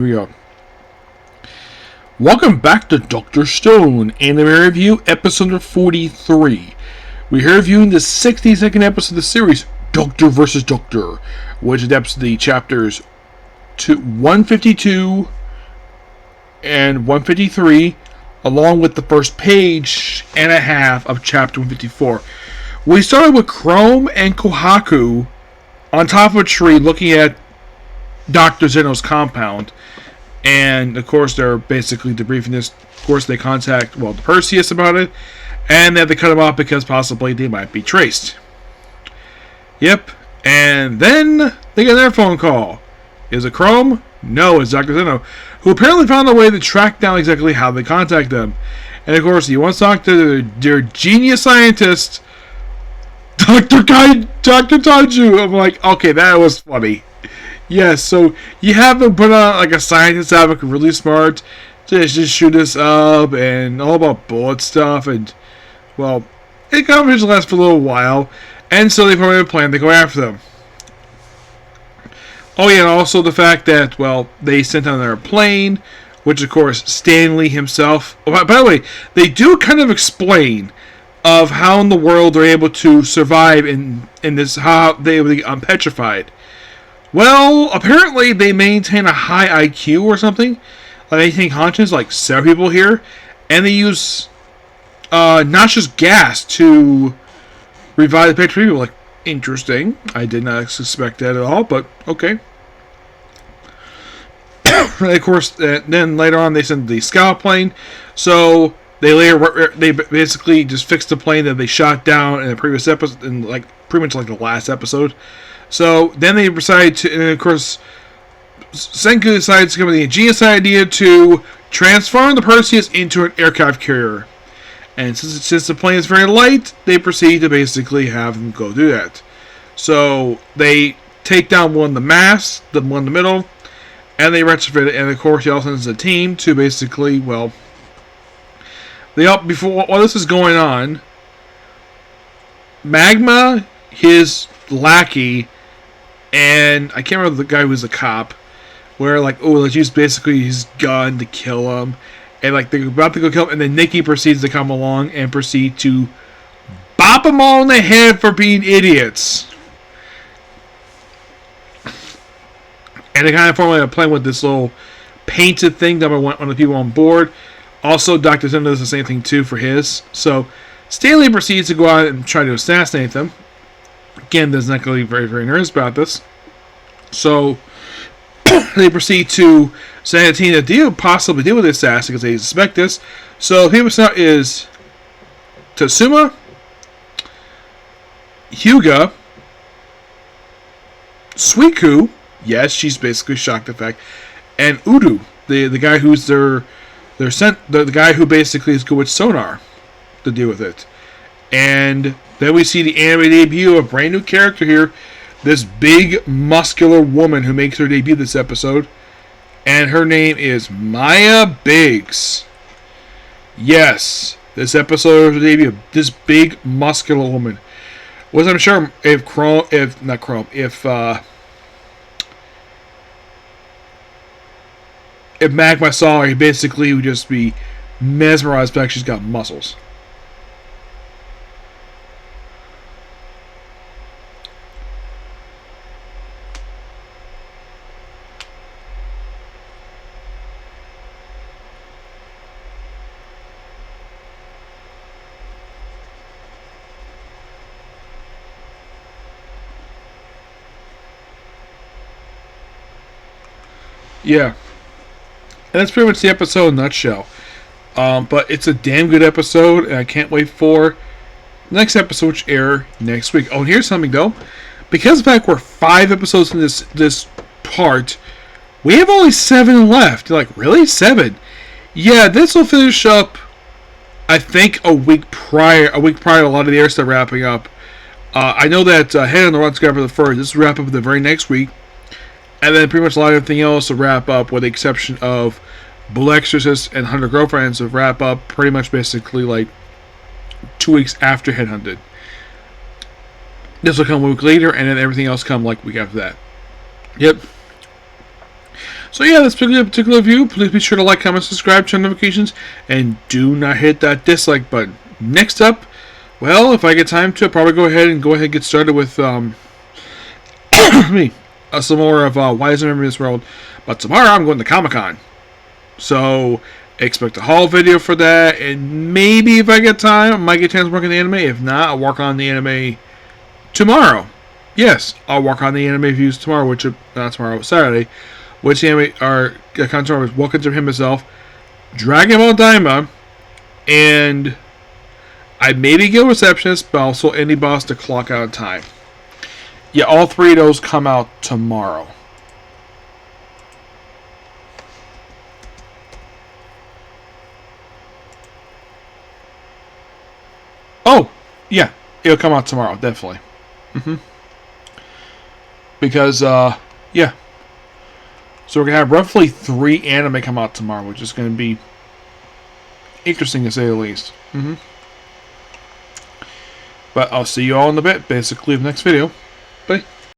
Here we go. Welcome back to Dr. Stone Anime Review, episode number 43. We're here reviewing the 62nd episode of the series, Doctor vs. Doctor, which adapts the chapters 152 and 153, along with the first page and a half of chapter 154. We started with Chrome and Kohaku on top of a tree looking at Dr. Zeno's compound. And, of course, they're basically debriefing this. Of course, they contact, the Perseus about it. And they have to cut him off because possibly they might be traced. Yep. And then they get their phone call. Is it Chrome? No, it's Dr. Zeno, who apparently found a way to track down exactly how they contact them. And, of course, he wants to talk to their genius scientist, Dr. Taiju. I'm like, okay, that was funny. Yes, so you have them put on like a scientist out of really smart to just shoot us up and all about bullet stuff, and it conversation lasts for a little while, and so they probably have a plan to go after them. Oh yeah, and also the fact that they sent on their plane, which of course Stanley himself. By the way, they do kind of explain of how in the world they're able to survive in this, how they were petrified. Well, apparently they maintain a high IQ or something. Like they maintain conscience, like several people here. And they use noxious gas to revive the petrified people. Like, interesting. I did not suspect that at all, but okay. Of course, then later on they send the scout plane. So they basically just fixed the plane that they shot down in the previous episode, in pretty much the last episode. So then they decide to, and of course, Senku decides to come with the ingenious idea to transform the Perseus into an aircraft carrier. And since the plane is very light, they proceed to basically have them go do that. So they take down one of the masts, the one in the middle, and they retrofit it. And of course, he also sends a team to basically, while this is going on, Magma, his lackey, and I can't remember the guy who was a cop, where let's use basically his gun to kill him, and they're about to go kill him, and then Nikki proceeds to come along and proceed to bop them all in the head for being idiots. And they kind of formulate a plan with this little painted thing done by one of the people on board. Also, Dr. Zeno does the same thing too for his. So Stanley proceeds to go out and try to assassinate them. Again, there's not going to be very, very nervous about this. So they proceed to send a team to possibly deal with the assassin because they suspect this. So the people now is Tatsuma, Hyuga, Suiku. Yes, she's basically shocked at the fact, and Udu, the guy who's the guy who basically is good with sonar to deal with it. And then we see the anime debut of a brand new character here. This big, muscular woman who makes her debut this episode. And her name is Maya Biggs. Yes, this episode of the debut of this big, muscular woman. Wasn't sure if Magma saw her, he basically would just be mesmerized by the fact she's got muscles. Yeah. And that's pretty much the episode in a nutshell. But it's a damn good episode, and I can't wait for the next episode, which air next week. Oh, and here's something, though. Because of the fact we're 5 episodes in this part, we have only 7 left. You're like, really? 7? Yeah, this will finish up, I think, a week prior to a lot of the air stuff wrapping up. I know that Head on the Run's going for the first. This will wrap up the very next week. And then pretty much a lot of everything else will wrap up, with the exception of Blue Exorcist and 100 Girlfriends, will wrap up pretty much basically 2 weeks after Headhunted. This will come a week later, and then everything else come week after that. Yep. So yeah, this particular review. Please be sure to like, comment, subscribe, turn notifications, and do not hit that dislike button. Next up, well, if I get time to, I'll probably go ahead and get started with me some more of Why Is There Memory in This World. But tomorrow I'm going to Comic-Con, so expect a haul video for that. And maybe if I get time, I might get a chance to work on the anime. If not, I'll work on the anime tomorrow. Yes, I'll work on the anime views tomorrow, which not tomorrow, Saturday. Which anime are tomorrow is Welcome to Him Himself, Dragon Ball Daima, and I maybe get Receptionist, but also Indie Boss to clock out time. Yeah, all three of those come out tomorrow. Oh, yeah, it'll come out tomorrow, definitely. Because, yeah. So we're going to have roughly 3 anime come out tomorrow, which is going to be interesting to say the least. But I'll see you all in a bit, basically, in the next video. Bye.